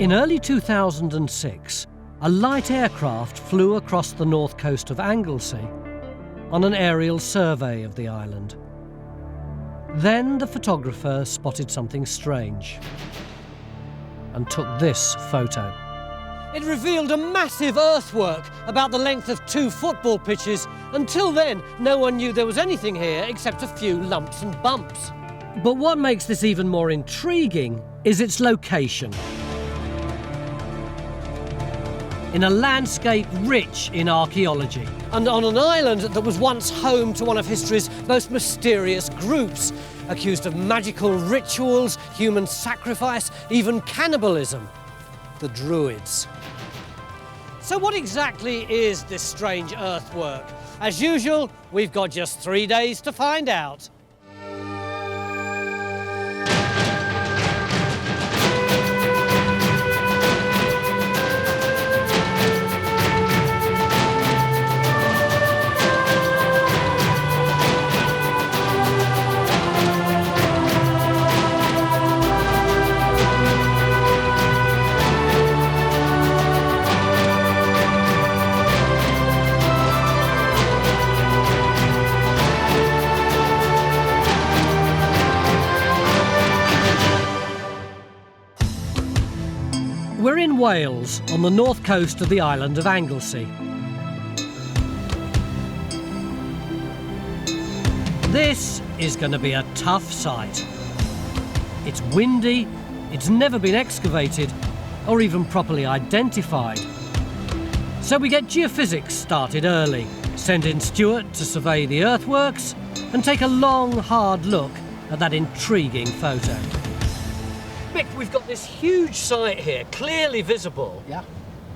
In early 2006, a light aircraft flew across the north coast of Anglesey on an aerial survey of the island. Then the photographer spotted something strange and took this photo. It revealed a massive earthwork about the length of 2 football pitches. Until then, no one knew there was anything here except a few lumps and bumps. But what makes this even more intriguing is its location. In a landscape rich in archaeology, and on an island that was once home to one of history's most mysterious groups, accused of magical rituals, human sacrifice, even cannibalism, the Druids. So what exactly is this strange earthwork? As usual, we've got just 3 days to find out. We're in Wales, on the north coast of the island of Anglesey. This is going to be a tough site. It's windy, it's never been excavated or even properly identified. So we get geophysics started early, send in Stuart to survey the earthworks and take a long, hard look at that intriguing photo. Mick, we've got this huge site here, clearly visible. Yeah.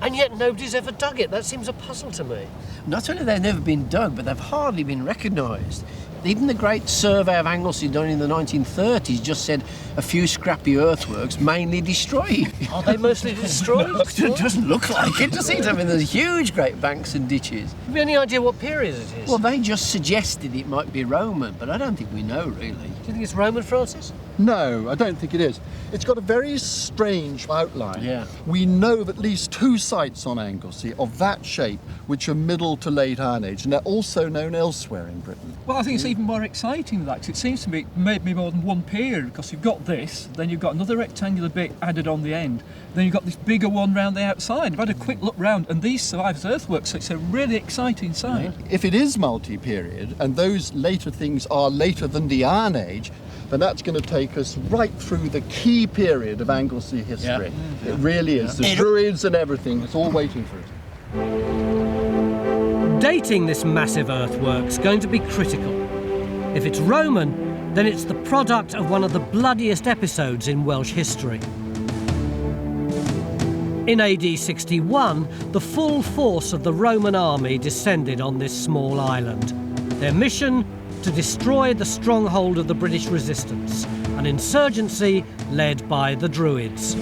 And yet nobody's ever dug it. That seems a puzzle to me. Not only they've never been dug, but they've hardly been recognised. Even the great survey of Anglesey done in the 1930s just said a few scrappy earthworks, mainly destroyed. Are they mostly destroyed? It doesn't look like it, does it? I mean, there's huge great banks and ditches. Have you any idea what period it is? Well, they just suggested it might be Roman, but I don't think we know, really. Do you think it's Roman, Francis? No, I don't think it is. It's got a very strange outline. Yeah. We know of at least 2 sites on Anglesey of that shape, which are Middle to Late Iron Age, and they're also known elsewhere in Britain. Well, I think it's even more exciting than that, 'cause it seems to be maybe more than one period, because you've got this, then you've got another rectangular bit added on the end, then you've got this bigger one round the outside. I've had a quick look round, and these survive as earthworks, so it's a really exciting site. If it is multi-period, and those later things are later than the Iron Age, then that's going to take us right through the key period of Anglesey history. Yeah. It really is. The Druids and everything, it's all waiting for it. Dating this massive earthwork's going to be critical. If it's Roman, then it's the product of one of the bloodiest episodes in Welsh history. In AD 61, the full force of the Roman army descended on this small island. Their mission? To destroy the stronghold of the British resistance, an insurgency led by the Druids.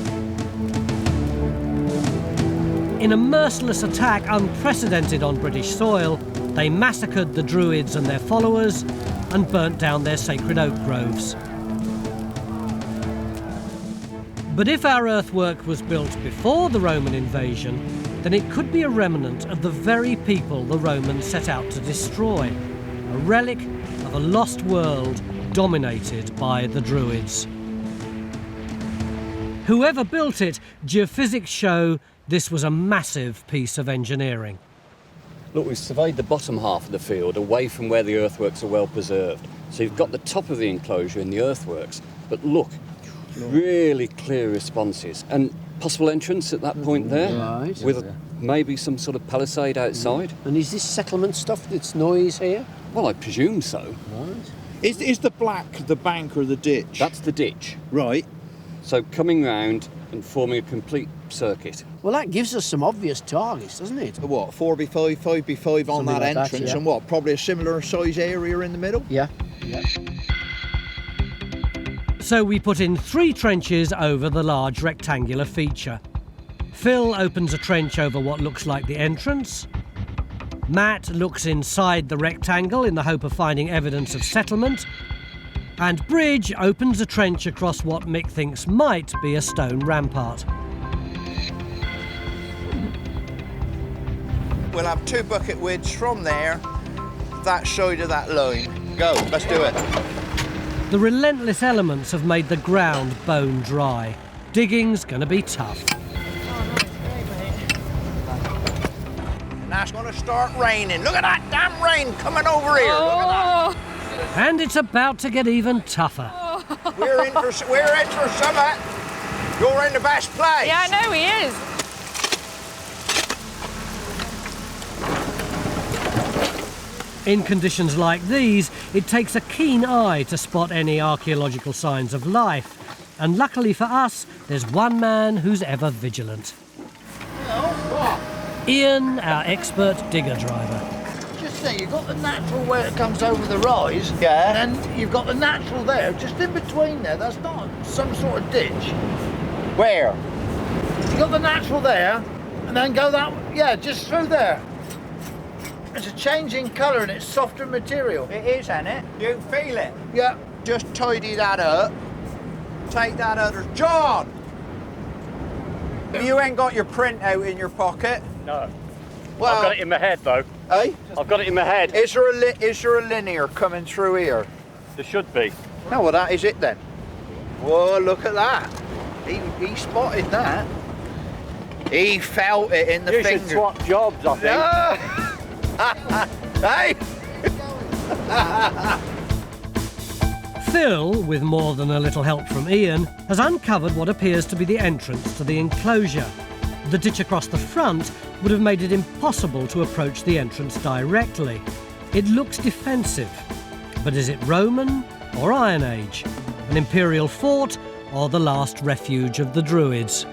In a merciless attack unprecedented on British soil, they massacred the Druids and their followers and burnt down their sacred oak groves. But if our earthwork was built before the Roman invasion, then it could be a remnant of the very people the Romans set out to destroy, a relic of a lost world dominated by the Druids. Whoever built it, geophysics show this was a massive piece of engineering. Look, we've surveyed the bottom half of the field away from where the earthworks are well preserved. So you've got the top of the enclosure in the earthworks, but look, really clear responses. And possible entrance at that point there, Right. with maybe some sort of palisade outside. And is this settlement stuff that's noise here? Well, I presume so. Right. Is the black the bank or the ditch? That's the ditch. Right. So coming round and forming a complete circuit. Well, that gives us some obvious targets, doesn't it? What, 4x5, 5x5 on Something that like that, entrance, yeah. and what, probably a similar size area in the middle? Yeah. Yeah. So we put in 3 trenches over the large rectangular feature. Phil opens a trench over what looks like the entrance. Matt looks inside the rectangle in the hope of finding evidence of settlement. And Bridge opens a trench across what Mick thinks might be a stone rampart. we'll have 2 bucket widths from there, that side of that line. Go, let's do it. The relentless elements have made the ground bone dry. Digging's going to be tough. Now it's going to start raining. Look at that damn rain coming over here. Look at that. And it's about to get even tougher. We're in for summer. You're in the best place. Yeah, I know he is. In conditions like these, it takes a keen eye to spot any archaeological signs of life. And luckily for us, there's one man who's ever vigilant. Ian, our expert digger driver. Just say, you've got the natural where it comes over the rise. Yeah. And then you've got the natural there, just in between there. That's not some sort of ditch. Where? You've got the natural there, and then go that way. Yeah, just through there. It's a change in colour and it's softer material. It is, isn't it? You can feel it. Yeah. Just tidy that up. Take that other... John! You ain't got your printout in your pocket. No. Well, I've got it in my head, though. eh? I've got it in my head. Is there a linear coming through here? There should be. No, well, that is it then. Whoa, look at that. He spotted that. He felt it in the You finger. should swap jobs, I think. Hey! Phil, with more than a little help from Ian, has uncovered what appears to be the entrance to the enclosure. The ditch across the front would have made it impossible to approach the entrance directly. It looks defensive, but is it Roman or Iron Age? An imperial fort or the last refuge of the Druids?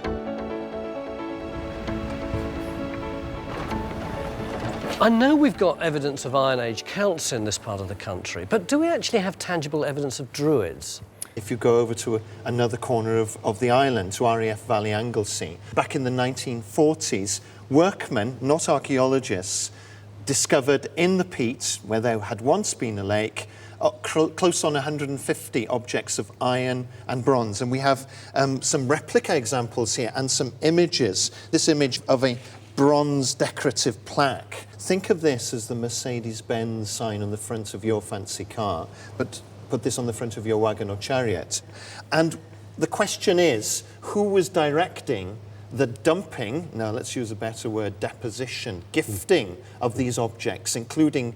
I know we've got evidence of Iron Age celts in this part of the country, but do we actually have tangible evidence of Druids? If you go over to another corner of the island, to RAF Valley Anglesey, back in the 1940s, workmen, not archaeologists, discovered in the peat, where there had once been a lake, close on 150 objects of iron and bronze. And we have some replica examples here and some images. This image of a bronze decorative plaque. Think of this as the Mercedes-Benz sign on the front of your fancy car, but put this on the front of your wagon or chariot. And the question is, who was directing the dumping, now let's use a better word, deposition, gifting of these objects, including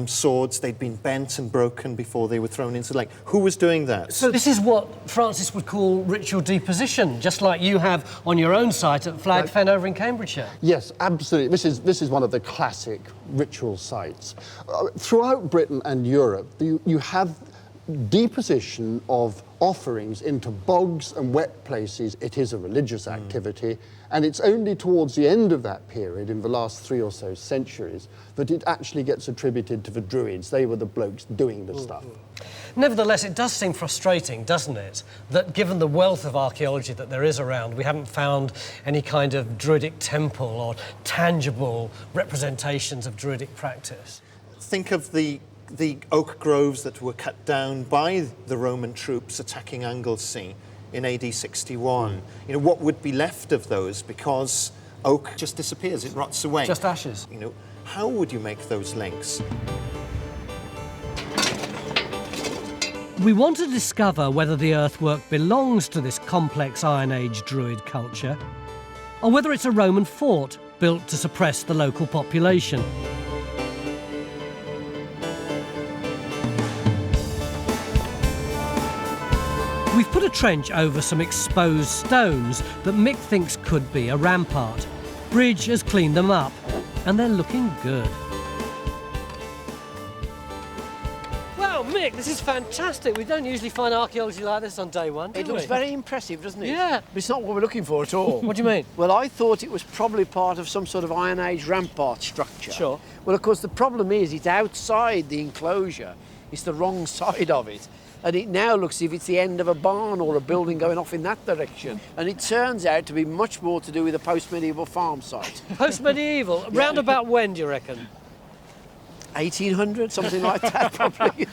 swords? They'd been bent and broken before they were thrown into the lake. Who was doing that? So this is what Francis would call ritual deposition, just like you have on your own site at Flag Fen over in Cambridgeshire. Yes, absolutely. This is one of the classic ritual sites. Throughout Britain and Europe, you have deposition of offerings into bogs and wet places. It is a religious activity, and it's only towards the end of that period, in the last 3 or so centuries, that it actually gets attributed to the Druids. They were the blokes doing the stuff. Nevertheless, it does seem frustrating, doesn't it, that given the wealth of archaeology that there is around, we haven't found any kind of Druidic temple or tangible representations of Druidic practice. Think of the oak groves that were cut down by the Roman troops attacking Anglesey in AD 61. You know, what would be left of those? Because oak just disappears, it rots away. Just ashes. You know, how would you make those links? We want to discover whether the earthwork belongs to this complex Iron Age Druid culture, or whether it's a Roman fort built to suppress the local population. We've put a trench over some exposed stones that Mick thinks could be a rampart. Bridge has cleaned them up, and they're looking good. Wow, Mick, this is fantastic. We don't usually find archaeology like this on day one, do It looks very impressive, doesn't it? Yeah. But it's not what we're looking for at all. What do you mean? Well, I thought it was probably part of some sort of Iron Age rampart structure. Sure. Well, of course, the problem is it's outside the enclosure. It's the wrong side of it. And it now looks as if it's the end of a barn or a building going off in that direction. And it turns out to be much more to do with a post-medieval farm site. Post-medieval? Round about when, do you reckon? 1800, something like that, probably.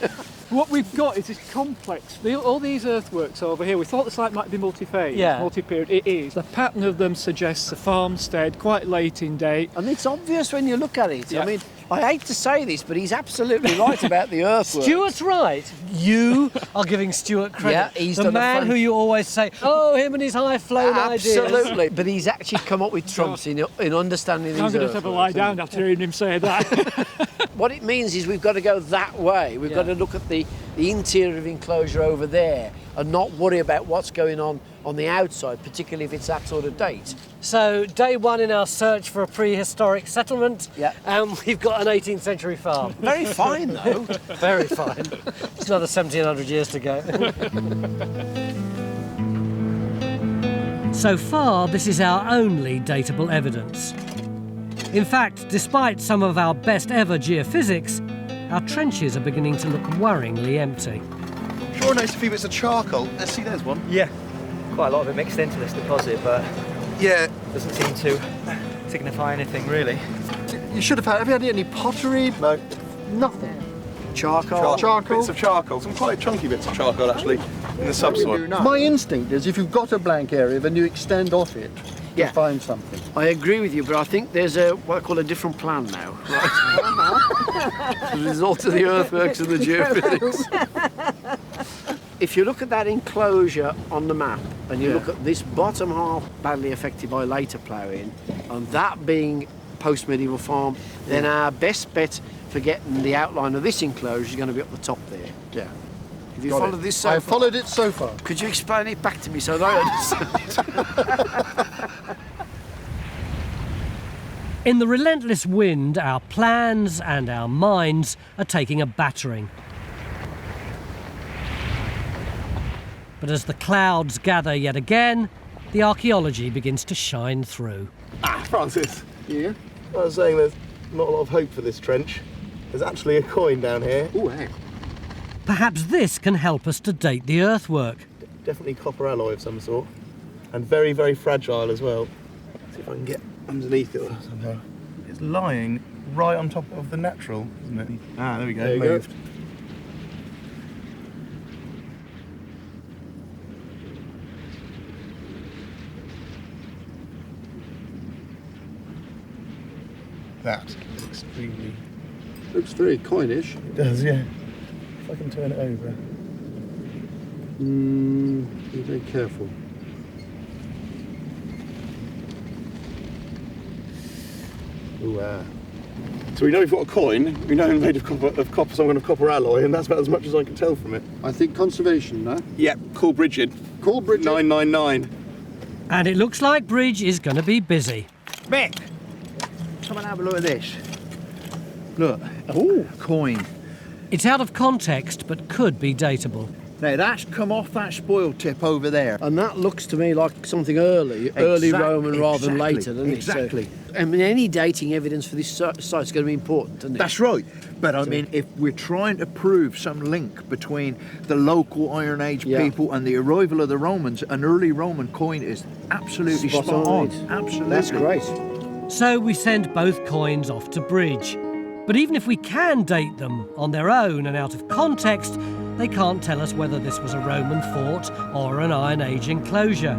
What we've got is this complex. All these earthworks over here, we thought the site might be multi-phase, multi-period. It is. The pattern of them suggests a farmstead, quite late in date. And it's obvious when you look at it. Yeah. I mean, I hate to say this, but he's absolutely right about the earthworks. Stuart's right. You are giving Stuart credit. Yeah, he's the done a man who you always say, oh, him and his high-flown ideas. Absolutely, but he's actually come up with trumps in understanding these I'm going to have a lie down after hearing him say that. What it means is we've got to go that way. We've got to look at the interior of enclosure over there and not worry about what's going on the outside, particularly if it's that sort of date. So, day one in our search for a prehistoric settlement, and we've got an 18th century farm. Very fine, though. Very fine. It's another 1,700 years to go. So far, this is our only datable evidence. In fact, despite some of our best ever geophysics, our trenches are beginning to look worryingly empty. Sure, I noticed a few bits of charcoal. Let's see, there's one. Yeah, quite a lot of it mixed into this deposit, but yeah, doesn't seem to signify anything really. You should have you had any pottery? No. Nothing. Charcoal. Bits of charcoal. Some quite chunky bits of charcoal actually in the subsoil. My instinct is if you've got a blank area, then you extend off it to find something. I agree with you, but I think there's what I call a different plan now. Right? As a result of the earthworks and the geophysics. If you look at that enclosure on the map and you look at this bottom half badly affected by later ploughing, and that being post-medieval farm, then our best bet for getting the outline of this enclosure is going to be up the top there. Yeah. Have you followed this so far? I've followed it so far. Could you explain it back to me so that I understand it? In the relentless wind, our plans and our minds are taking a battering. But as the clouds gather yet again, the archaeology begins to shine through. Francis. Yeah? I was saying there's not a lot of hope for this trench. There's actually a coin down here. Oh, heck. Perhaps this can help us to date the earthwork. Definitely copper alloy of some sort. And very, very fragile as well. See if I can get underneath it somehow. It's lying right on top of the natural, isn't it? Ah, there we go. There you Moved. go. That extremely. Looks very coinish. It does, yeah. If I can turn it over. Be very careful. Ooh, So we know we've got a coin. We know it's made of copper, some kind of copper alloy, and that's about as much as I can tell from it. I think conservation, no? Yep, call Bridget. Call Bridget. 999. And it looks like Bridge is going to be busy. Mick, come and have a look at this. Look, coin. It's out of context, but could be datable. Now that's come off that spoil tip over there. And that looks to me like something early Roman rather than later, doesn't it? Exactly. So, I mean, any dating evidence for this site is going to be important, isn't it? That's right. But I mean, if we're trying to prove some link between the local Iron Age people and the arrival of the Romans, an early Roman coin is absolutely spot on. Absolutely. That's great. So we send both coins off to Bridge. But even if we can date them on their own and out of context, they can't tell us whether this was a Roman fort or an Iron Age enclosure.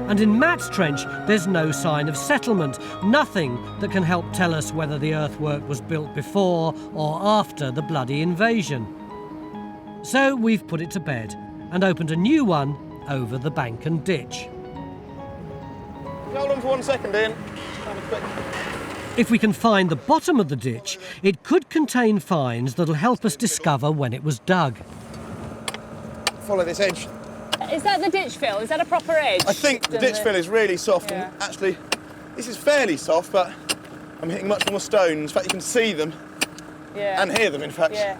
And in Matt's trench, there's no sign of settlement, nothing that can help tell us whether the earthwork was built before or after the bloody invasion. So we've put it to bed and opened a new one over the bank and ditch. Hold on for 1 second, Ian. Have a quick. If we can find the bottom of the ditch, it could contain finds that'll help us discover when it was dug. Follow this edge. Is that the ditch fill? Is that a proper edge? I think the ditch fill is really soft, and actually, this is fairly soft, but I'm hitting much more stones. In fact, you can see them and hear them, in fact. Yeah.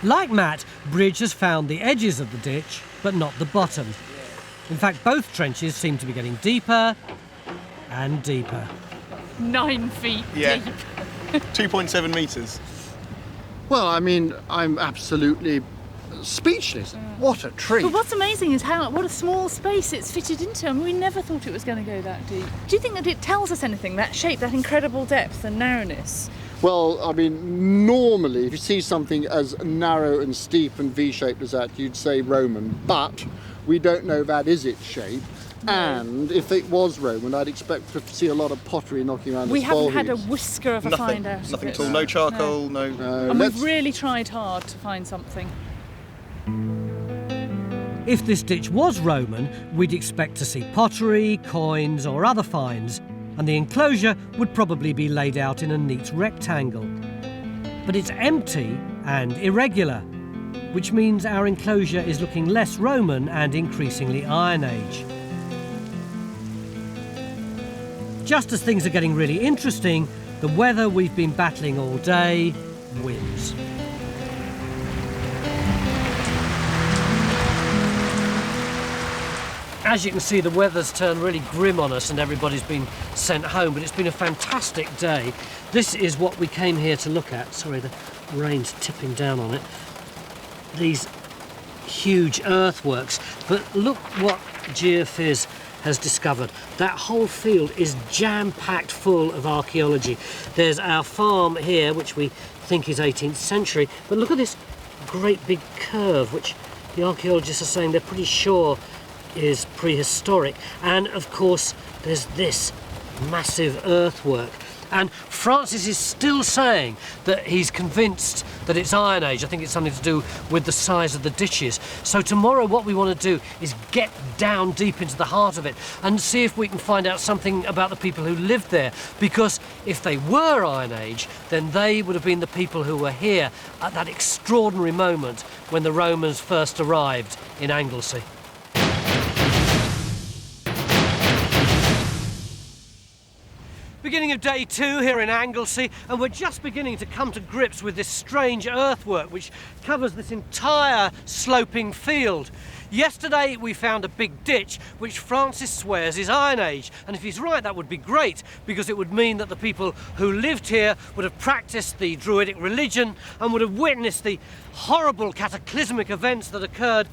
Like Matt, Bridge has found the edges of the ditch, but not the bottom. In fact, both trenches seem to be getting deeper and deeper. 9 feet deep. 2.7 metres. Well, I mean, I'm absolutely speechless. What a treat. But what's amazing is what a small space it's fitted into. I mean, we never thought it was going to go that deep. Do you think that it tells us anything, that shape, that incredible depth and narrowness? Well, I mean, normally, if you see something as narrow and steep and V-shaped as that, you'd say Roman, but we don't know that is its shape. And if it was Roman, I'd expect to see a lot of pottery knocking around. We haven't had a whisker of a find out. Nothing at all. No charcoal. No. And we've really tried hard to find something. If this ditch was Roman, we'd expect to see pottery, coins or other finds, and the enclosure would probably be laid out in a neat rectangle. But it's empty and irregular, which means our enclosure is looking less Roman and increasingly Iron Age. Just as things are getting really interesting, the weather we've been battling all day wins. As you can see, the weather's turned really grim on us and everybody's been sent home, but it's been a fantastic day. This is what we came here to look at. Sorry, the rain's tipping down on it. These huge earthworks. But look what Geophysics has discovered. That whole field is jam-packed full of archaeology. There's our farm here, which we think is 18th century, but look at this great big curve, which the archaeologists are saying they're pretty sure is prehistoric. And of course there's this massive earthwork, and Francis is still saying that he's convinced that it's Iron Age. I think it's something to do with the size of the ditches. So tomorrow what we want to do is get down deep into the heart of it and see if we can find out something about the people who lived there, because if they were Iron Age, then they would have been the people who were here at that extraordinary moment when the Romans first arrived in Anglesey. Beginning of day 2 here in Anglesey, and we're just beginning to come to grips with this strange earthwork which covers this entire sloping field. Yesterday we found a big ditch which Francis swears is Iron Age, and if he's right that would be great, because it would mean that the people who lived here would have practiced the Druidic religion and would have witnessed the horrible cataclysmic events that occurred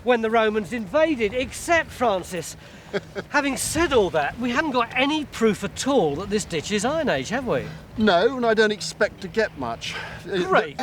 when the Romans invaded. Except, Francis, having said all that, we haven't got any proof at all that this ditch is Iron Age, have we? No, and I don't expect to get much. Great.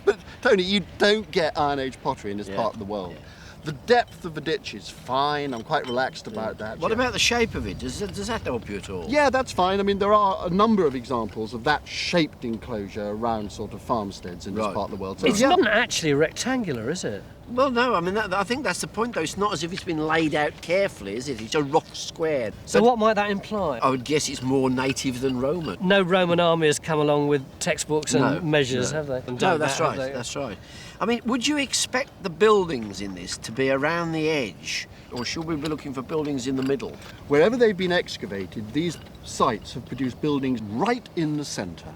But Tony, you don't get Iron Age pottery in this part of the world. Yeah. The depth of the ditch is fine. I'm quite relaxed about that. What about the shape of it? Does that help you at all? Yeah, that's fine. I mean, there are a number of examples of that shaped enclosure around sort of farmsteads in this part of the world. So It's not actually rectangular, is it? Well, no, I mean, I think that's the point, though. It's not as if it's been laid out carefully, is it? It's a rock square. So what might that imply? I would guess it's more native than Roman. No Roman army has come along with textbooks and measures, have they? No, that's right, that's right. I mean, would you expect the buildings in this to be around the edge, or should we be looking for buildings in the middle? Wherever they've been excavated, these sites have produced buildings right in the centre.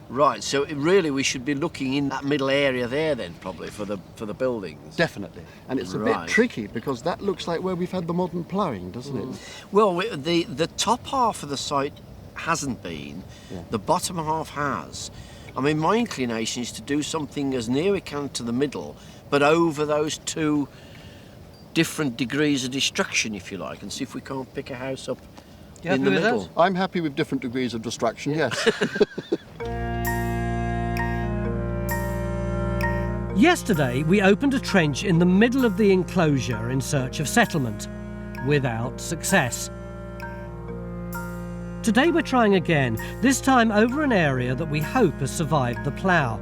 Right, so really we should be looking in that middle area there then, probably, for the buildings. Definitely. And it's a bit tricky because that looks like where we've had the modern ploughing, doesn't it? Well, the top half of the site hasn't been, the bottom half has. I mean, my inclination is to do something as near we can to the middle, but over those two different degrees of destruction, if you like, and see if we can't pick a house up in the middle. I'm happy with different degrees of destruction, yes. Yesterday, we opened a trench in the middle of the enclosure in search of settlement, without success. Today we're trying again, this time over an area that we hope has survived the plough.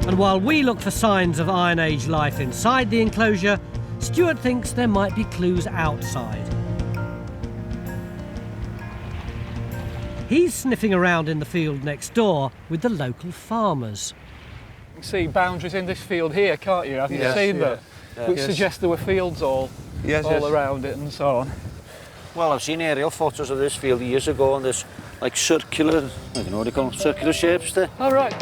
And while we look for signs of Iron Age life inside the enclosure, Stuart thinks there might be clues outside. He's sniffing around in the field next door with the local farmers. You can see boundaries in this field here, can't you? Haven't you seen them? Which suggests there were fields all around it and so on. Well, I've seen aerial photos of this field years ago, and there's like circular, I don't know what they call them, circular shapes there. Oh, right.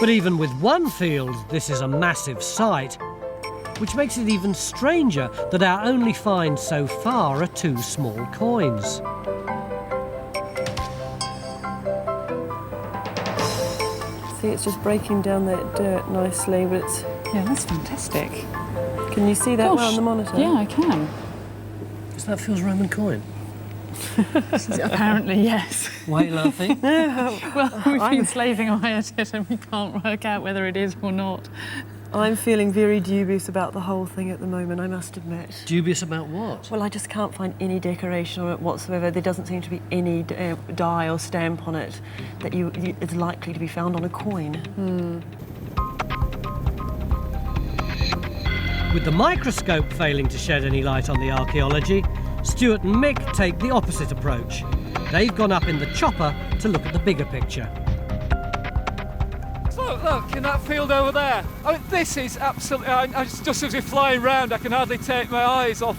But even with one field, this is a massive site, which makes it even stranger that our only finds so far are 2 small coins. See, it's just breaking down that dirt nicely, but it's... Yeah, that's fantastic. Can you see that well on the monitor? Yeah, I can. Is that Phil's Roman coin? Apparently, yes. Why are you laughing? Well, we've been slaving away at it and we can't work out whether it is or not. I'm feeling very dubious about the whole thing at the moment, I must admit. Dubious about what? Well, I just can't find any decoration on it whatsoever. There doesn't seem to be any die or stamp on it that is likely to be found on a coin. With the microscope failing to shed any light on the archaeology, Stuart and Mick take the opposite approach. They've gone up in the chopper to look at the bigger picture. Look, in that field over there. I mean, this is absolutely... just as we're flying round, I can hardly take my eyes off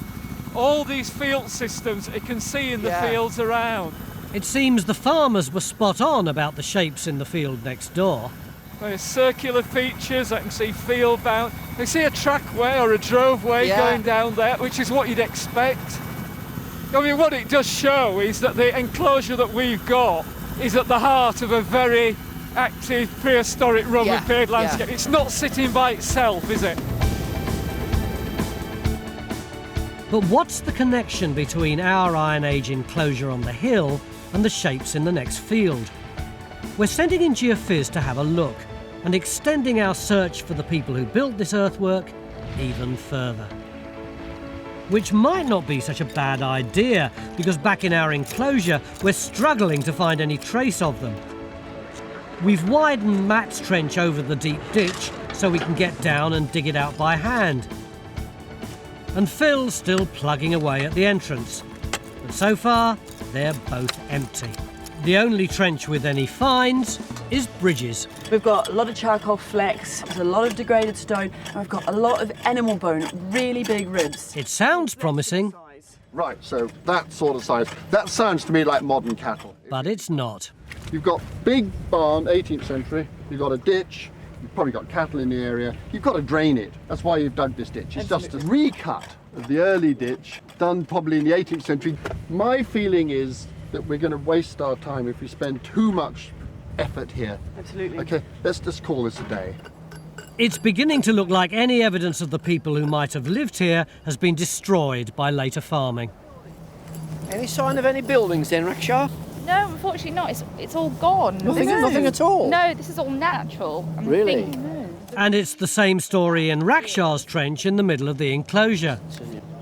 all these field systems that you can see in the fields around. It seems the farmers were spot on about the shapes in the field next door. There's circular features, I can see field bound. I see a trackway or a droveway going down there, which is what you'd expect. I mean, what it does show is that the enclosure that we've got is at the heart of a very active prehistoric Roman period landscape. It's not sitting by itself, is it? But what's the connection between our Iron Age enclosure on the hill and the shapes in the next field? We're sending in geophys to have a look and extending our search for the people who built this earthwork even further. Which might not be such a bad idea, because back in our enclosure we're struggling to find any trace of them. We've widened Matt's trench over the deep ditch so we can get down and dig it out by hand. And Phil's still plugging away at the entrance. But so far, they're both empty. The only trench with any finds is Bridges. We've got a lot of charcoal flecks, there's a lot of degraded stone, and we've got a lot of animal bone, really big ribs. It sounds promising. Right, so that sort of size. That sounds to me like modern cattle. But it's not. You've got big barn, 18th century. You've got a ditch. You've probably got cattle in the area. You've got to drain it. That's why you've dug this ditch. It's just a recut of the early ditch, done probably in the 18th century. My feeling is that we're going to waste our time if we spend too much effort here. Absolutely. Okay, let's just call this a day. It's beginning to look like any evidence of the people who might have lived here has been destroyed by later farming. Any sign of any buildings then, Raksha? No, unfortunately not. It's all gone. Nothing at all? No, this is all natural. Really? And it's the same story in Rakshaw's trench in the middle of the enclosure.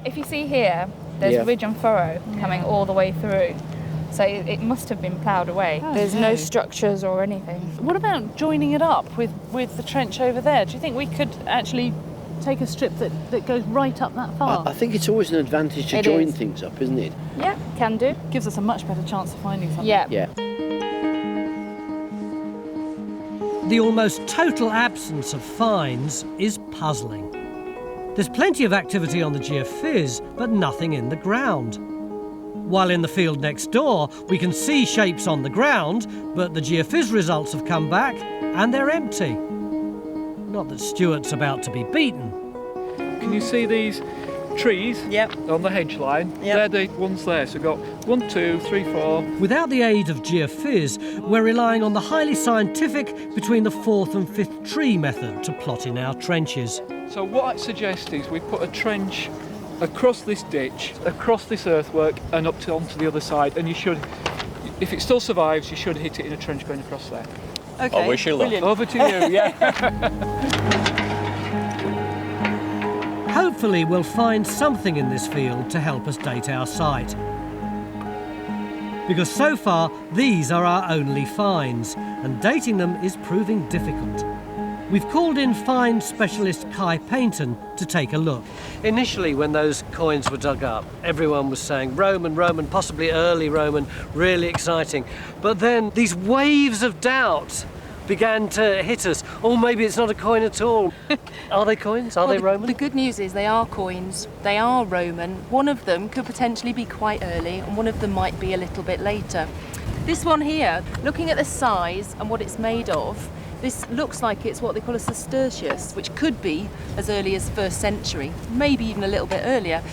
If you see here, there's ridge and furrow coming all the way through. So it must have been ploughed away. There's no structures or anything. What about joining it up with the trench over there? Do you think we could actually take a strip that goes right up that far? I think it's always an advantage to join things up, isn't it? Yeah, can do. Gives us a much better chance of finding something. Yeah. The almost total absence of finds is puzzling. There's plenty of activity on the geophys, but nothing in the ground. While in the field next door, we can see shapes on the ground, but the geophys results have come back and they're empty. Not that Stuart's about to be beaten. Can you see these trees on the hedge line? They're the ones there. So we've got 1, 2, 3, 4. Without the aid of geophys, we're relying on the highly scientific between the 4th and 5th tree method to plot in our trenches. So what I suggest is we put a trench across this ditch, across this earthwork, and onto the other side. And you should, if it still survives, you should hit it in a trench going across there. Okay, I wish you luck. Over to you, Hopefully we'll find something in this field to help us date our site. Because so far, these are our only finds, and dating them is proving difficult. We've called in find specialist Kai Paynton to take a look. Initially, when those coins were dug up, everyone was saying Roman, possibly early Roman, really exciting. But then these waves of doubt began to hit us. Oh, maybe it's not a coin at all. Are they coins? Are they Roman? The good news is they are coins. They are Roman. One of them could potentially be quite early, and one of them might be a little bit later. This one here, looking at the size and what it's made of, this looks like it's what they call a sestertius, which could be as early as 1st century, maybe even a little bit earlier.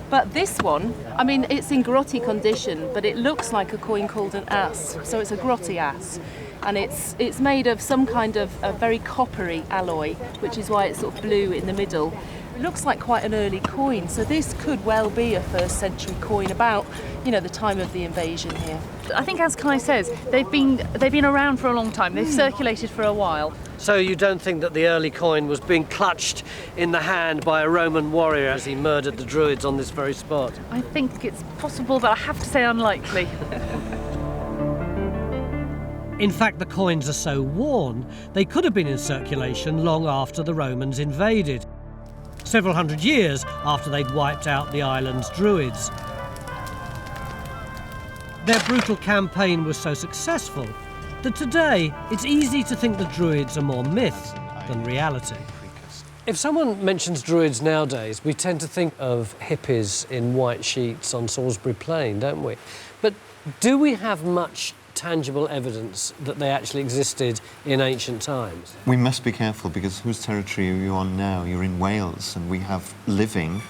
But this one, I mean, it's in grotty condition, but it looks like a coin called an ass, so it's a grotty ass. and it's made of some kind of a very coppery alloy, which is why it's sort of blue in the middle. It looks like quite an early coin, so this could well be a 1st century coin about, you know, the time of the invasion here. I think, as Kai says, they've been around for a long time. They've circulated for a while. So you don't think that the early coin was being clutched in the hand by a Roman warrior as he murdered the Druids on this very spot? I think it's possible, but I have to say unlikely. In fact, the coins are so worn, they could have been in circulation long after the Romans invaded, several hundred years after they'd wiped out the island's Druids. Their brutal campaign was so successful that today it's easy to think the Druids are more myth than reality. If someone mentions Druids nowadays, we tend to think of hippies in white sheets on Salisbury Plain, don't we? But do we have much tangible evidence that they actually existed in ancient times? We must be careful, because whose territory are you on now? You're in Wales, and we have living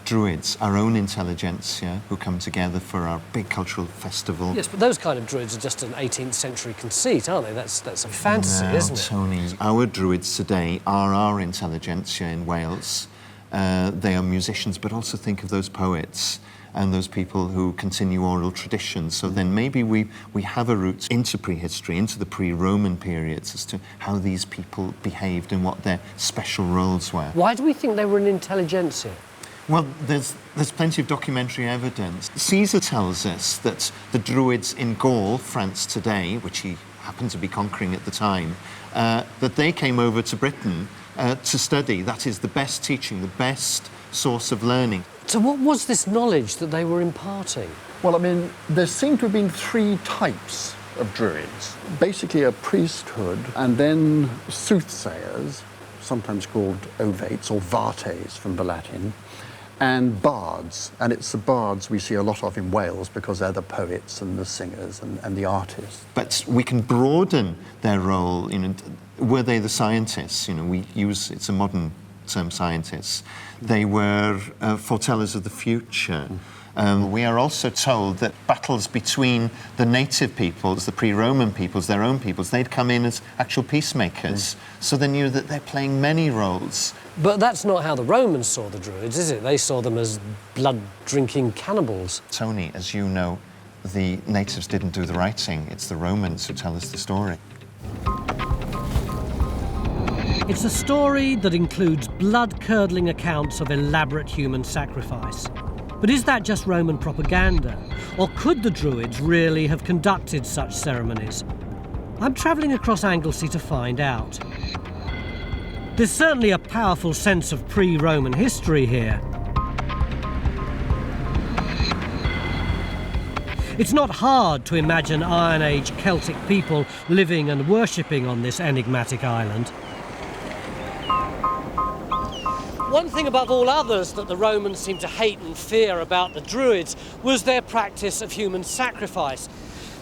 Druids, our own intelligentsia, who come together for our big cultural festival. Yes, but those kind of Druids are just an 18th century conceit, aren't they? That's a fantasy, isn't it? Tony, our Druids today are our intelligentsia in Wales. They are musicians, but also think of those poets and those people who continue oral traditions. So then maybe we have a route into prehistory, into the pre-Roman periods, as to how these people behaved and what their special roles were. Why do we think they were an intelligentsia? Well, there's plenty of documentary evidence. Caesar tells us that the Druids in Gaul, France today, which he happened to be conquering at the time, that they came over to Britain to study. That is the best teaching, the best source of learning. So what was this knowledge that they were imparting? Well, I mean, there seem to have been 3 types of Druids. Basically a priesthood, and then soothsayers, sometimes called ovates or vates from the Latin, and bards. And it's the bards we see a lot of in Wales because they're the poets and the singers and the artists. But we can broaden their role. You know, were they the scientists? You know, we use, it's a modern term, scientists. They were foretellers of the future. We are also told that battles between the native peoples, the pre-Roman peoples, their own peoples, they'd come in as actual peacemakers. So they knew that they're playing many roles. But that's not how the Romans saw the Druids, is it? They saw them as blood-drinking cannibals. Tony, as you know, the natives didn't do the writing. It's the Romans who tell us the story. It's a story that includes blood-curdling accounts of elaborate human sacrifice. But is that just Roman propaganda? Or could the Druids really have conducted such ceremonies? I'm travelling across Anglesey to find out. There's certainly a powerful sense of pre-Roman history here. It's not hard to imagine Iron Age Celtic people living and worshipping on this enigmatic island. One thing above all others that the Romans seemed to hate and fear about the Druids was their practice of human sacrifice,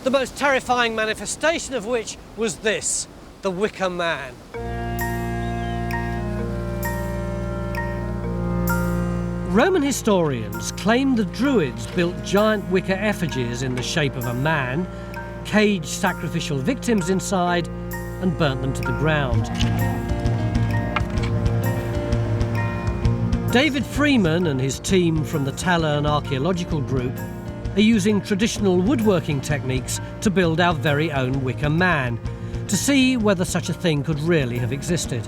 the most terrifying manifestation of which was this, the wicker man. Roman historians claim the Druids built giant wicker effigies in the shape of a man, caged sacrificial victims inside, and burnt them to the ground. David Freeman and his team from the Tallern Archaeological Group are using traditional woodworking techniques to build our very own wicker man, to see whether such a thing could really have existed.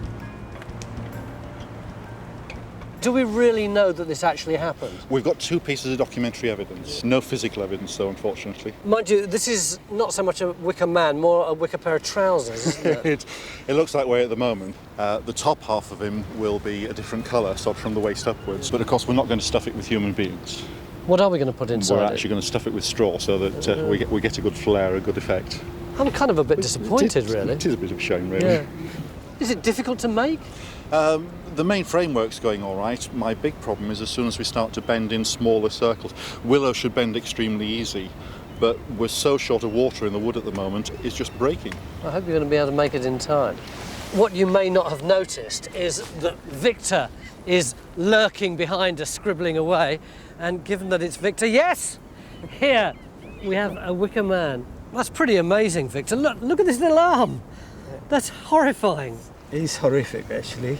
Do we really know that this actually happened? We've got 2 pieces of documentary evidence. No physical evidence, though, unfortunately. Mind you, this is not so much a wicker man, more a wicker pair of trousers, isn't it? It looks that way at the moment. The top half of him will be a different colour, sort of from the waist upwards. But of course, we're not going to stuff it with human beings. What are we going to put inside We're actually going to stuff it with straw so that we get a good flare, a good effect. I'm kind of a bit disappointed, really. It is a bit of a shame, really. Yeah. Is it difficult to make? The main framework's going all right. My big problem is as soon as we start to bend in smaller circles. Willow should bend extremely easy, but we're so short of water in the wood at the moment, it's just breaking. I hope you're going to be able to make it in time. What you may not have noticed is that Victor is lurking behind us, scribbling away, and given that it's Victor, yes! Here we have a wicker man. That's pretty amazing, Victor. Look at this little arm. That's horrifying. It's horrific, actually.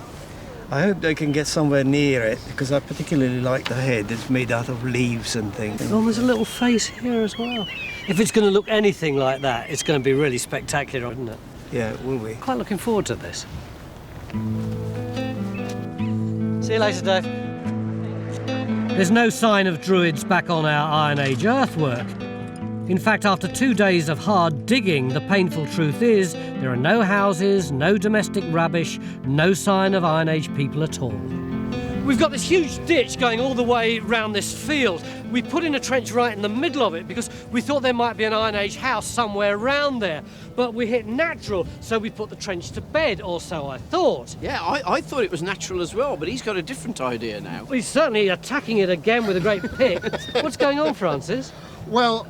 I hope they can get somewhere near it, because I particularly like the head. It's made out of leaves and things. Oh, there's a little face here as well. If it's going to look anything like that, it's going to be really spectacular, isn't it? Yeah, it will be. Quite looking forward to this. See you later, Dave. There's no sign of Druids back on our Iron Age earthwork. In fact, after 2 days of hard digging, the painful truth is there are no houses, no domestic rubbish, no sign of Iron Age people at all. We've got this huge ditch going all the way round this field. We put in a trench right in the middle of it because we thought there might be an Iron Age house somewhere around there. But we hit natural, so we put the trench to bed, or so I thought. Yeah, I thought it was natural as well, but he's got a different idea now. Well, he's certainly attacking it again with a great pick. What's going on, Francis? Well,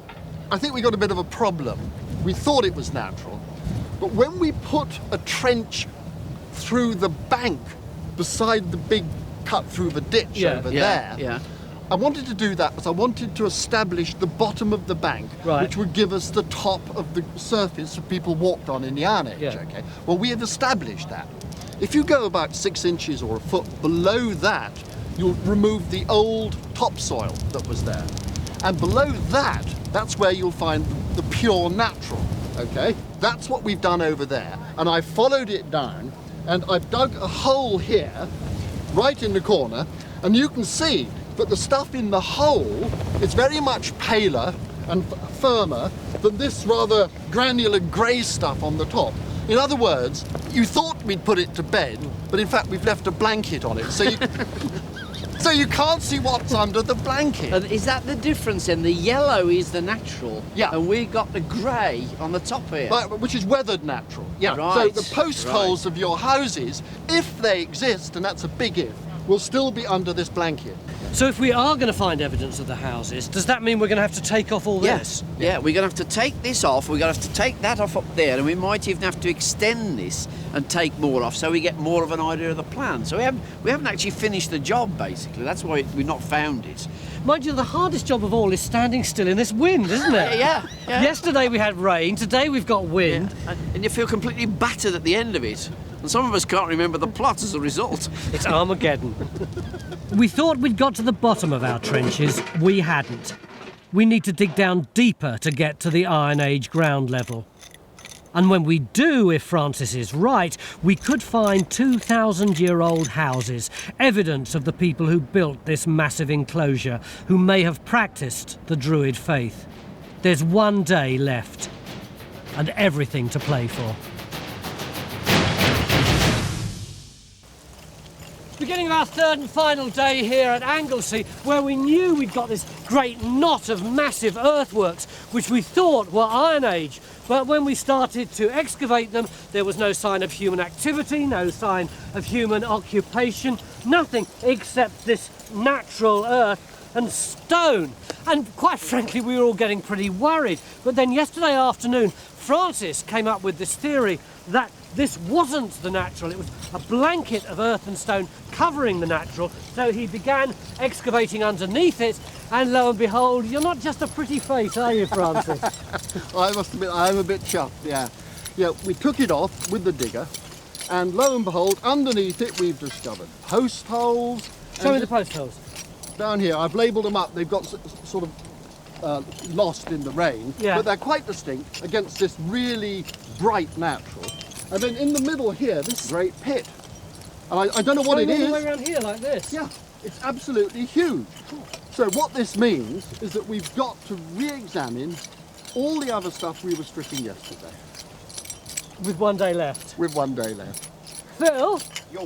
I think we got a bit of a problem. We thought it was natural, but when we put a trench through the bank beside the big cut through the ditch over there, I wanted to do that because I wanted to establish the bottom of the bank, which would give us the top of the surface that people walked on in the Iron Age. Okay. Well, we have established that. If you go about 6 inches or a foot below that, you'll remove the old topsoil that was there. And below that, that's where you'll find the pure natural, okay? That's what we've done over there. And I followed it down, and I've dug a hole here, right in the corner, and you can see that the stuff in the hole is very much paler and firmer than this rather granular grey stuff on the top. In other words, you thought we'd put it to bed, but in fact we've left a blanket on it, so you... So you can't see what's under the blanket. And is that the difference then? The yellow is the natural, and we got the grey on the top here. Right, which is weathered natural. Yeah. Right. So the post holes of your houses, if they exist, and that's a big if, will still be under this blanket. So if we are going to find evidence of the houses, does that mean we're going to have to take off all this? Yeah, we're going to have to take this off, we're going to have to take that off up there, and we might even have to extend this and take more off so we get more of an idea of the plan. So we haven't actually finished the job, basically. That's why we've not found it. Mind you, the hardest job of all is standing still in this wind, isn't it? Yeah. Yesterday we had rain, today we've got wind. Yeah. And you feel completely battered at the end of it. And some of us can't remember the plot as a result. It's Armageddon. We thought we'd got to the bottom of our trenches. We hadn't. We need to dig down deeper to get to the Iron Age ground level. And when we do, if Francis is right, we could find 2,000-year-old houses, evidence of the people who built this massive enclosure, who may have practiced the Druid faith. There's 1 day left, and everything to play for. Beginning of our third and final day here at Anglesey, where we knew we'd got this great knot of massive earthworks, which we thought were Iron Age. But when we started to excavate them, there was no sign of human activity, no sign of human occupation, nothing except this natural earth and stone. And quite frankly, we were all getting pretty worried. But then yesterday afternoon, Francis came up with this theory that this wasn't the natural, it was a blanket of earth and stone covering the natural. So he began excavating underneath it, and lo and behold, you're not just a pretty face, are you, Francis? I must admit, I'm a bit chuffed, yeah. Yeah, we took it off with the digger, and lo and behold, underneath it we've discovered post holes. Show me the post holes. Down here, I've labelled them up. They've got sort of lost in the rain, but they're quite distinct against this really bright natural. And then in the middle here, this great pit. And I don't know what it is. All the way around here like this? Yeah, it's absolutely huge. So what this means is that we've got to re-examine all the other stuff we were stripping yesterday. With 1 day left? With 1 day left. Phil? Yo.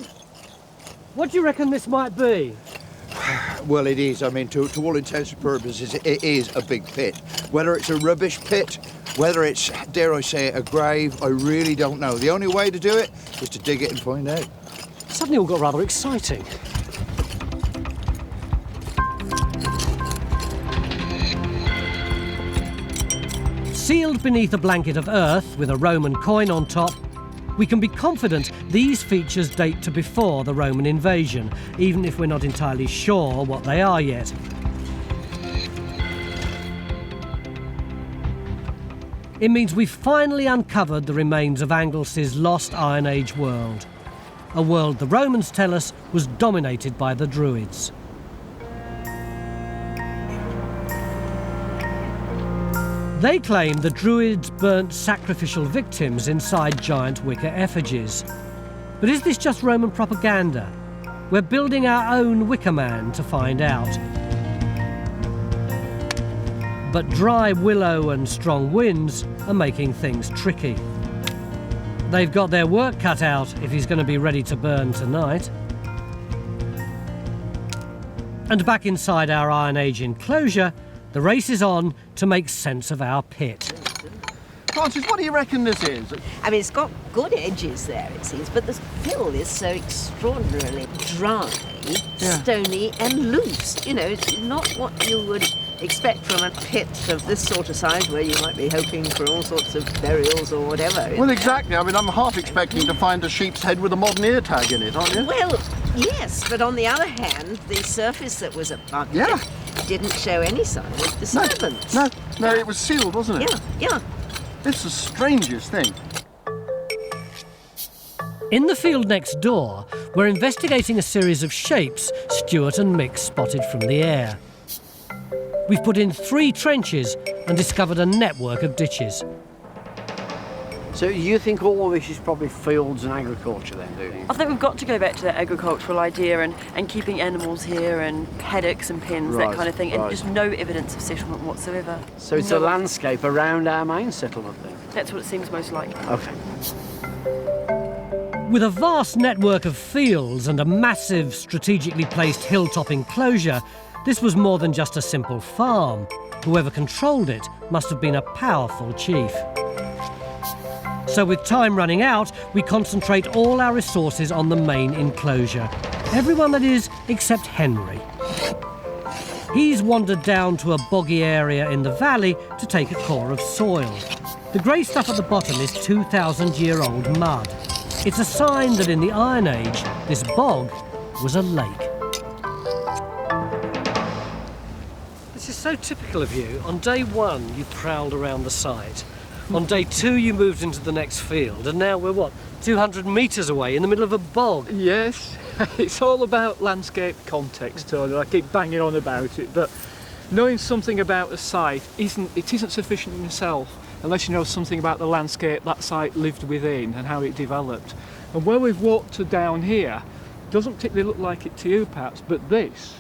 What do you reckon this might be? Well, it is. I mean, to all intents and purposes, it is a big pit. Whether it's a rubbish pit, whether it's, dare I say it, a grave, I really don't know. The only way to do it is to dig it and find out. Suddenly all got rather exciting. Sealed beneath a blanket of earth with a Roman coin on top, we can be confident these features date to before the Roman invasion, even if we're not entirely sure what they are yet. It means we've finally uncovered the remains of Anglesey's lost Iron Age world. A world the Romans tell us was dominated by the Druids. They claim the Druids burnt sacrificial victims inside giant wicker effigies. But is this just Roman propaganda? We're building our own wicker man to find out. But dry willow and strong winds are making things tricky. They've got their work cut out if he's going to be ready to burn tonight. And back inside our Iron Age enclosure, the race is on to make sense of our pit. Francis, what do you reckon this is? I mean, it's got good edges there, it seems, but the fill is so extraordinarily dry, stony and loose. You know, it's not what you would expect from a pit of this sort of size where you might be hoping for all sorts of burials or whatever. Well, exactly. I mean, I'm half expecting to find a sheep's head with a modern ear tag in it, aren't you? Well, yes, but on the other hand, the surface that was above it didn't show any sign of disturbance. No, it was sealed, wasn't it? Yeah. It's the strangest thing. In the field next door, we're investigating a series of shapes Stuart and Mick spotted from the air. We've put in 3 trenches and discovered a network of ditches. So you think all of this is probably fields and agriculture then, do you? I think we've got to go back to that agricultural idea and keeping animals here and paddocks and pens, that kind of thing, and just no evidence of settlement whatsoever. So it's a landscape around our main settlement then? That's what it seems most likely. Okay. With a vast network of fields and a massive, strategically placed hilltop enclosure, this was more than just a simple farm. Whoever controlled it must have been a powerful chief. So with time running out, we concentrate all our resources on the main enclosure. Everyone, that is, except Henry. He's wandered down to a boggy area in the valley to take a core of soil. The grey stuff at the bottom is 2,000-year-old mud. It's a sign that in the Iron Age, this bog was a lake. This is so typical of you. On day 1, you prowled around the site. On day 2, you moved into the next field, and now we're, 200 metres away in the middle of a bog? Yes, it's all about landscape context, Tony. I keep banging on about it, but knowing something about a site isn't sufficient in itself unless you know something about the landscape that site lived within and how it developed. And where we've walked to down here doesn't particularly look like it to you perhaps, but this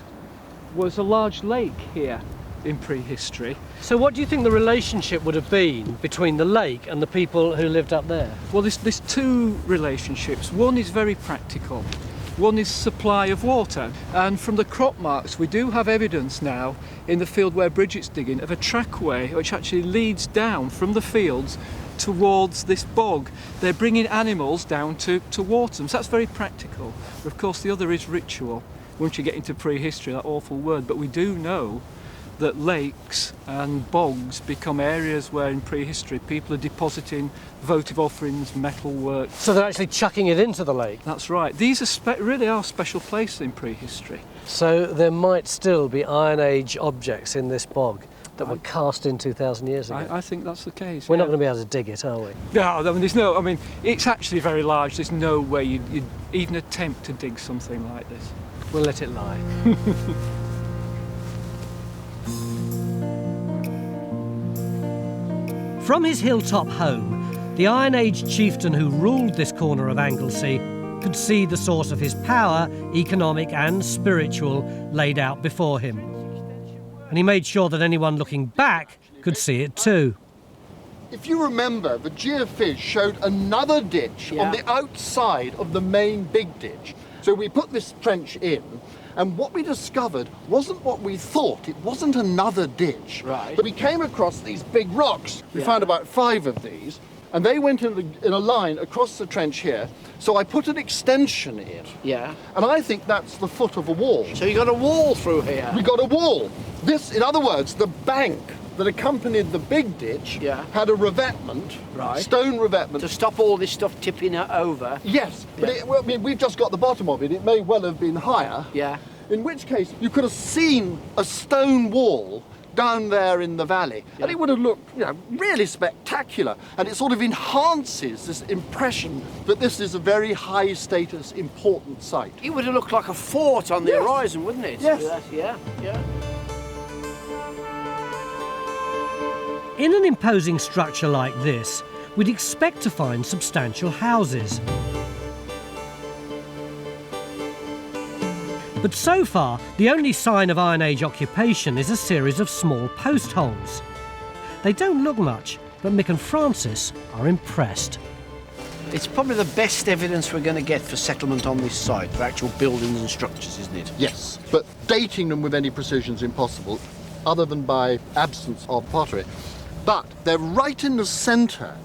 was a large lake here in prehistory. So what do you think the relationship would have been between the lake and the people who lived up there? Well, there's 2 relationships. One is very practical. One is supply of water. And from the crop marks, we do have evidence now in the field where Bridget's digging of a trackway which actually leads down from the fields towards this bog. They're bringing animals down to water them. So that's very practical. But of course, the other is ritual. Once you get into prehistory, that awful word, but we do know that lakes and bogs become areas where in prehistory people are depositing votive offerings, metal work. So they're actually chucking it into the lake? That's right. These are really are special places in prehistory. So there might still be Iron Age objects in this bog that were cast in 2,000 years ago? I think that's the case. We're not going to be able to dig it, are we? No, I mean, it's actually very large. There's no way you'd even attempt to dig something like this. We'll let it lie. From his hilltop home, the Iron Age chieftain who ruled this corner of Anglesey could see the source of his power, economic and spiritual, laid out before him. And he made sure that anyone looking back could see it too. If you remember, the geophys showed another ditch on the outside of the main big ditch. So we put this trench in, and what we discovered wasn't what we thought. It wasn't another ditch. Right. But we came across these big rocks. We found about 5 of these, and they went in a line across the trench here. So I put an extension in. Yeah. And I think that's the foot of a wall. So you got a wall through here? We got a wall. This, in other words, the bank that accompanied the big ditch had a revetment, stone revetment. To stop all this stuff tipping it over? Yes, but I mean, we've just got the bottom of it. It may well have been higher. Yeah. In which case, you could have seen a stone wall down there in the valley. And it would have looked, you know, really spectacular. And it sort of enhances this impression that this is a very high status, important site. It would have looked like a fort on the horizon, wouldn't it? Yes. Yeah, yeah. In an imposing structure like this, we'd expect to find substantial houses. But so far, the only sign of Iron Age occupation is a series of small post holes. They don't look much, but Mick and Francis are impressed. It's probably the best evidence we're going to get for settlement on this site, for actual buildings and structures, isn't it? Yes, but dating them with any precision is impossible, other than by absence of pottery. But they're right in the centre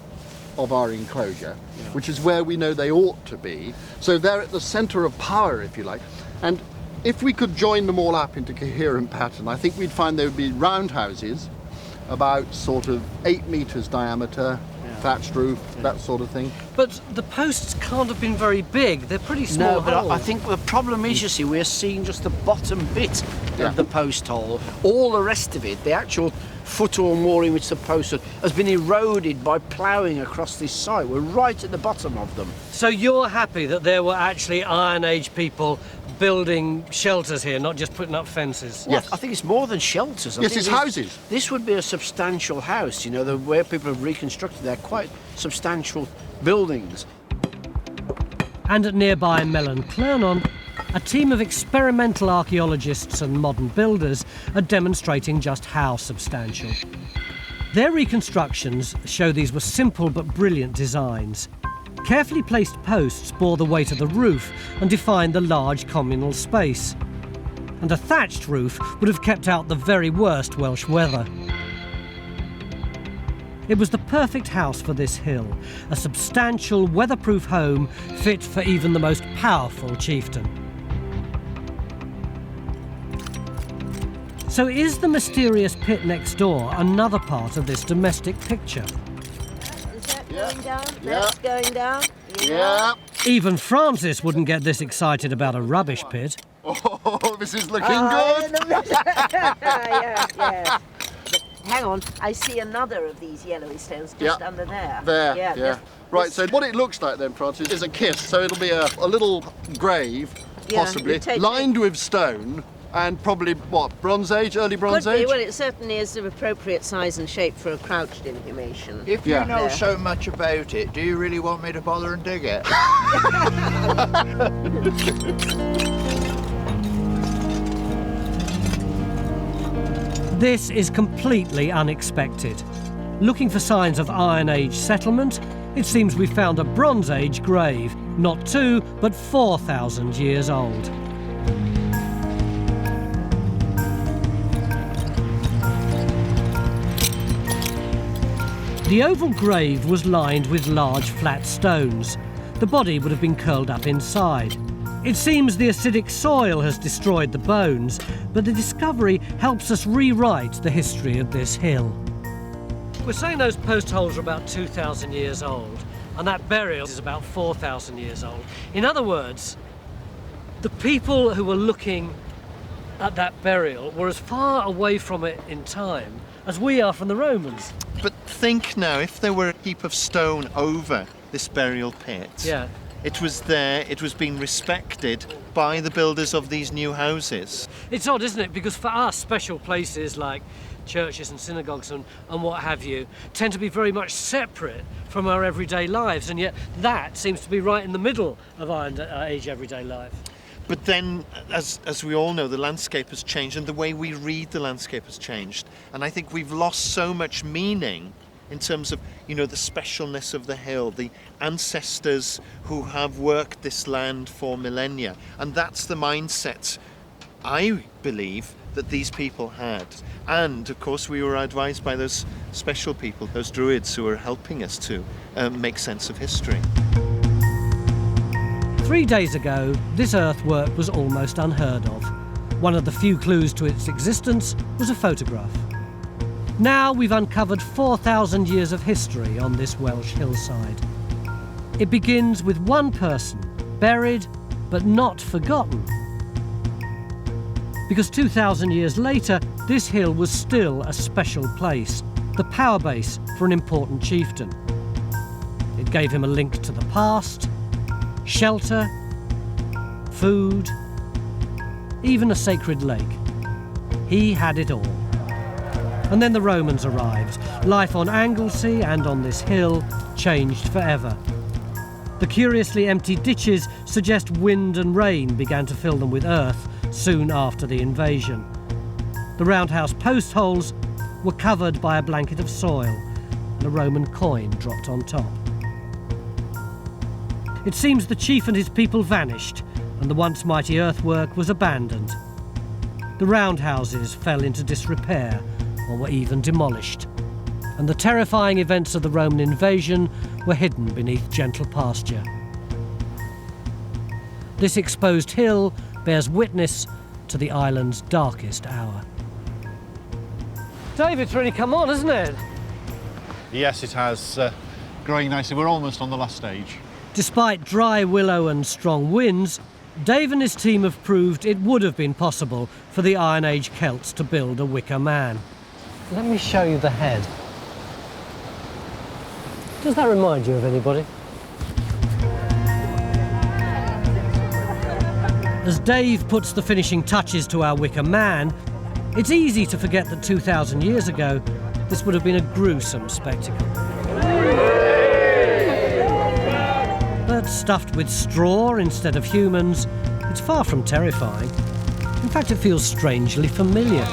of our enclosure, which is where we know they ought to be. So they're at the centre of power, if you like. And if we could join them all up into coherent pattern, I think we'd find there would be round houses, about sort of 8 metres diameter, thatched roof, that sort of thing. But the posts can't have been very big. They're pretty small. No, but I think the problem is, you see, we're seeing just the bottom bit of the post hole. All the rest of it, the actual foot or more in which the post has been eroded by ploughing across this site. We're right at the bottom of them. So you're happy that there were actually Iron Age people building shelters here, not just putting up fences? Yes. I think it's more than shelters. Yes, it's houses. This would be a substantial house, you know, where people have reconstructed. They're quite substantial buildings. And at nearby Mellon Clernon, a team of experimental archaeologists and modern builders are demonstrating just how substantial. Their reconstructions show these were simple but brilliant designs. Carefully placed posts bore the weight of the roof and defined the large communal space. And a thatched roof would have kept out the very worst Welsh weather. It was the perfect house for this hill, a substantial, weatherproof home fit for even the most powerful chieftain. So is the mysterious pit next door another part of this domestic picture? Is that going down? That's going down? Yeah. Even Francis wouldn't get this excited about a rubbish pit. Oh, this is looking good. Yeah. But hang on, I see another of these yellowy stones just under there. There. Right, so what it looks like then, Francis, is a kiss. So it'll be a little grave, possibly, lined with stone. And probably, what, Bronze Age, early Bronze Could be. Age? Well, it certainly is of appropriate size and shape for a crouched inhumation. If you know so much about it, do you really want me to bother and dig it? This is completely unexpected. Looking for signs of Iron Age settlement, it seems we found a Bronze Age grave, not 2, but 4,000 years old. The oval grave was lined with large flat stones. The body would have been curled up inside. It seems the acidic soil has destroyed the bones, but the discovery helps us rewrite the history of this hill. We're saying those post holes are about 2,000 years old, and that burial is about 4,000 years old. In other words, the people who were looking at that burial were as far away from it in time as we are from the Romans. But think now, if there were a heap of stone over this burial pit, it was there, it was being respected by the builders of these new houses. It's odd, isn't it? Because for us, special places like churches and synagogues and what have you tend to be very much separate from our everyday lives, and yet that seems to be right in the middle of Iron Age everyday life. But then, as we all know, the landscape has changed and the way we read the landscape has changed. And I think we've lost so much meaning in terms of, you know, the specialness of the hill, the ancestors who have worked this land for millennia. And that's the mindset, I believe, that these people had. And, of course, we were advised by those special people, those Druids who are helping us to make sense of history. 3 days ago, this earthwork was almost unheard of. One of the few clues to its existence was a photograph. Now we've uncovered 4,000 years of history on this Welsh hillside. It begins with one person, buried but not forgotten. Because 2,000 years later, this hill was still a special place, the power base for an important chieftain. It gave him a link to the past, shelter, food, even a sacred lake. He had it all. And then the Romans arrived. Life on Anglesey and on this hill changed forever. The curiously empty ditches suggest wind and rain began to fill them with earth soon after the invasion. The roundhouse post holes were covered by a blanket of soil and a Roman coin dropped on top. It seems the chief and his people vanished and the once mighty earthwork was abandoned. The roundhouses fell into disrepair or were even demolished, and the terrifying events of the Roman invasion were hidden beneath gentle pasture. This exposed hill bears witness to the island's darkest hour. David's really come on, hasn't it? Yes, it has. Growing nicely. We're almost on the last stage. Despite dry willow and strong winds, Dave and his team have proved it would have been possible for the Iron Age Celts to build a wicker man. Let me show you the head. Does that remind you of anybody? As Dave puts the finishing touches to our wicker man, it's easy to forget that 2,000 years ago, this would have been a gruesome spectacle. But stuffed with straw instead of humans, it's far from terrifying. In fact, it feels strangely familiar.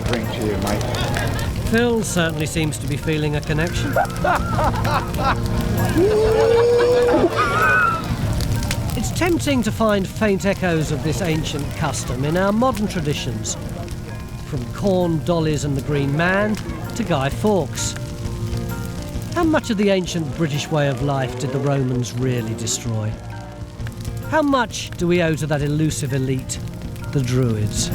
Drink to you, mate. Phil certainly seems to be feeling a connection. It's tempting to find faint echoes of this ancient custom in our modern traditions, from corn dollies and the Green Man to Guy Fawkes. How much of the ancient British way of life did the Romans really destroy? How much do we owe to that elusive elite, the Druids?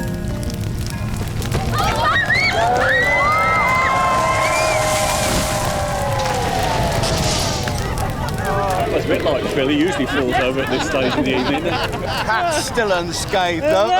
It's a bit like Phil, he usually falls over at this stage in the evening. Cat's still unscathed though.